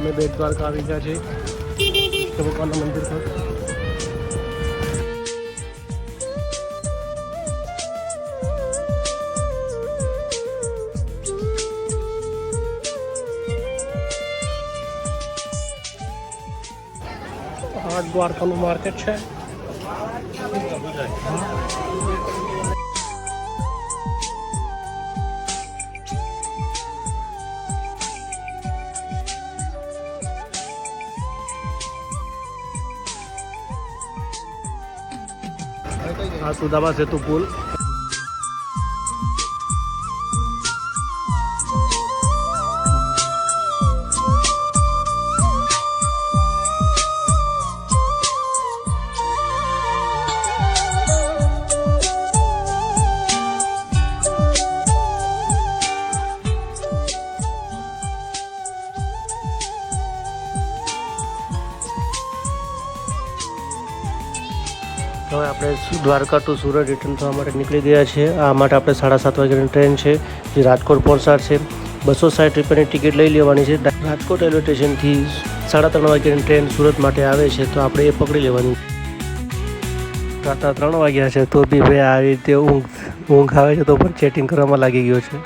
અમે બેટ દ્વારકા આવી ગયા છે ભગવાનના મંદિર પર। આ દ્વારકાનું માર્કેટ છે। આ સુદામા સેતુ પુલ। હવે આપણે દ્વારકા ટુ સુરત રિટર્ન થવા માટે નીકળી ગયા છીએ। આ માટે આપણે 7:30 વાગ્યાની ટ્રેન છે જે રાજકોટ પહોંચાડશે। 260 રૂપિયાની ટિકિટ લઈ લેવાની છે। રાજકોટ રેલવે સ્ટેશનથી 3:30 વાગ્યાની ટ્રેન સુરત માટે આવે છે તો આપણે એ પકડી લેવાની। રાતના 3 વાગ્યા છે તો બી ભાઈ આવી રીતે ઊંઘ આવે છે તો પણ ચેટિંગ કરવામાં લાગી ગયો છે।